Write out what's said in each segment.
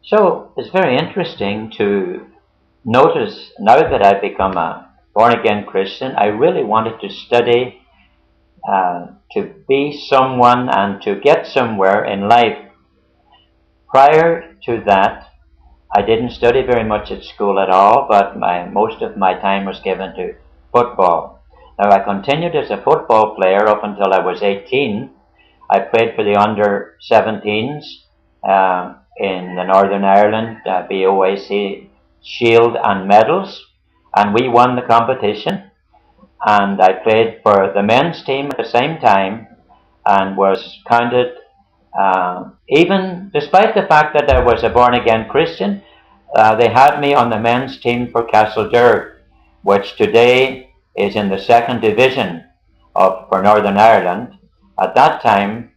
So it's very interesting to notice now that I've become a born again Christian, I really wanted to study to be someone and to get somewhere in life. Prior to that, I didn't study very much at school at all, but most of my time was given to football. Now, I continued as a football player up until I was 18. I played for the under 17s in the Northern Ireland BOAC Shield and medals, and we won the competition. And I played for the men's team at the same time and was counted, even despite the fact that I was a born again Christian, they had me on the men's team for Castledir, which today is in the second division for Northern Ireland. At that time,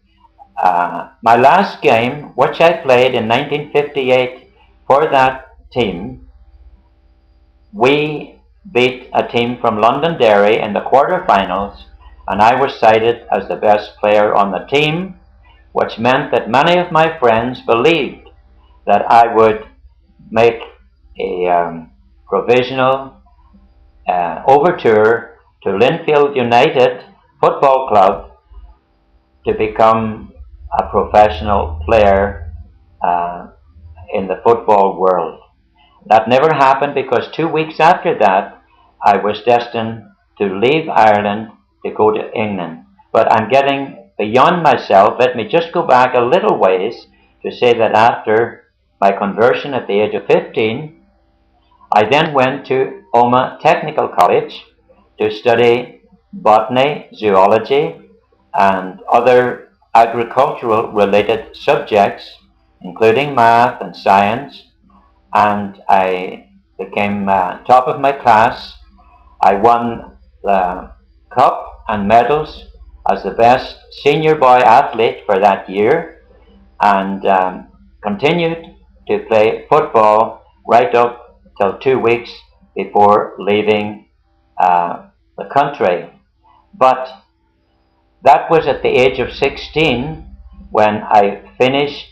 my last game, which I played in 1958 for that team, we beat a team from Londonderry in the quarterfinals, and I was cited as the best player on the team, which meant that many of my friends believed that I would make a provisional overture to Linfield United Football Club to become a professional player in the football world. That never happened because 2 weeks after that, I was destined to leave Ireland to go to England. But I'm getting beyond myself. Let me just go back a little ways to say that after my conversion at the age of 15, I then went to Omagh Technical College to study botany, zoology, and other agricultural related subjects, including math and science, and I became top of my class. I won the cup and medals as the best senior boy athlete for that year, and continued to play football right up till 2 weeks before leaving the country. But that was at the age of 16 when I finished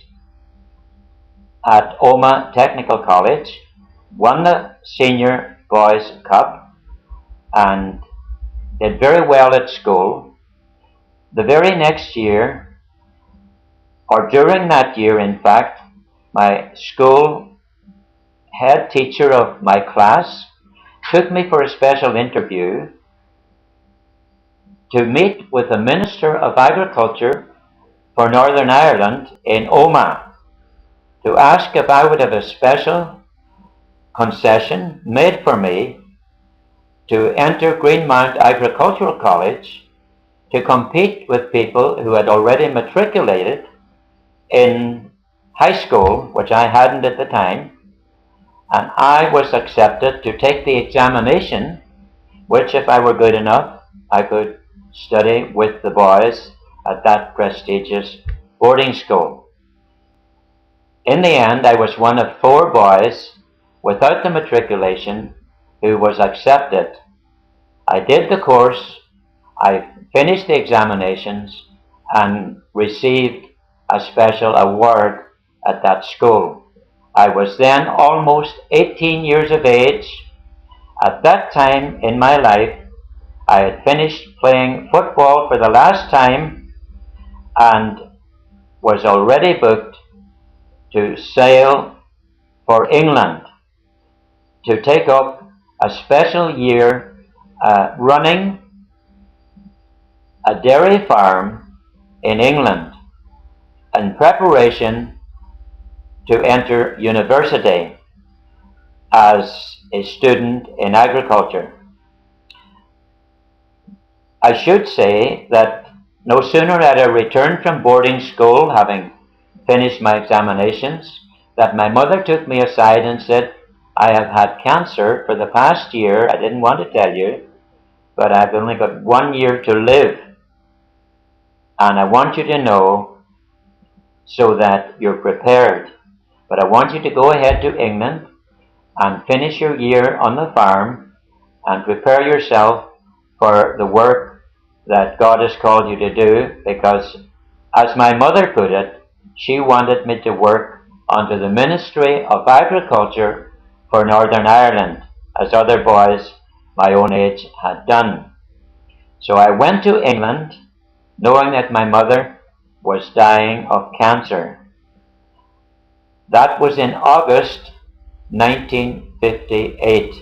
at Omagh Technical College, won the Senior Boys Cup, and did very well at school. The very next year, or during that year in fact, my school head teacher of my class took me for a special interview to meet with the Minister of Agriculture for Northern Ireland in Omagh, to ask if I would have a special concession made for me to enter Greenmount Agricultural College to compete with people who had already matriculated in high school, which I hadn't at the time, and I was accepted to take the examination, which if I were good enough, I could study with the boys at that prestigious boarding school. In the end, I was one of 4 boys without the matriculation who was accepted. I did the course, I finished the examinations, and received a special award at that school. I was then almost 18 years of age. At that time in my life, I had finished playing football for the last time and was already booked to sail for England to take up a special year running a dairy farm in England in preparation to enter university as a student in agriculture. I should say that no sooner had I returned from boarding school, having finished my examinations, that my mother took me aside and said, I have had cancer for the past year. I didn't want to tell you, but I've only got 1 year to live. And I want you to know so that you're prepared. But I want you to go ahead to England and finish your year on the farm and prepare yourself for the work that God has called you to do, because, as my mother put it, she wanted me to work onto the Ministry of Agriculture for Northern Ireland, as other boys my own age had done. So I went to England, knowing that my mother was dying of cancer. That was in August 1958.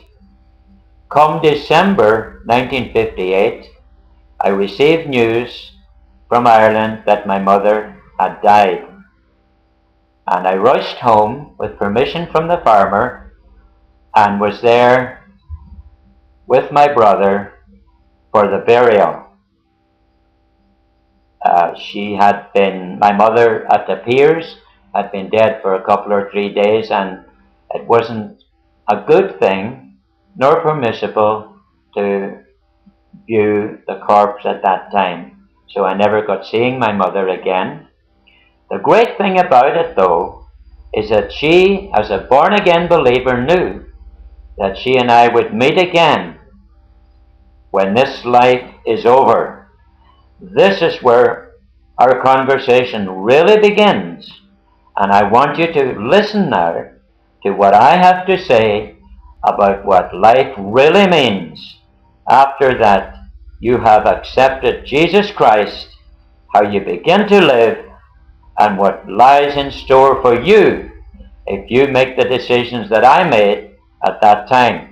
Come December 1958, I received news from Ireland that my mother had died. And I rushed home with permission from the farmer and was there with my brother for the burial. My mother at the Piers had been dead for a couple or 3 days, and it wasn't a good thing nor permissible to view the corpse at that time. So I never got seeing my mother again. The great thing about it, though, is that she, as a born-again believer, knew that she and I would meet again when this life is over. This is where our conversation really begins, and I want you to listen now to what I have to say about what life really means after that you have accepted Jesus Christ, how you begin to live, and what lies in store for you if you make the decisions that I made at that time.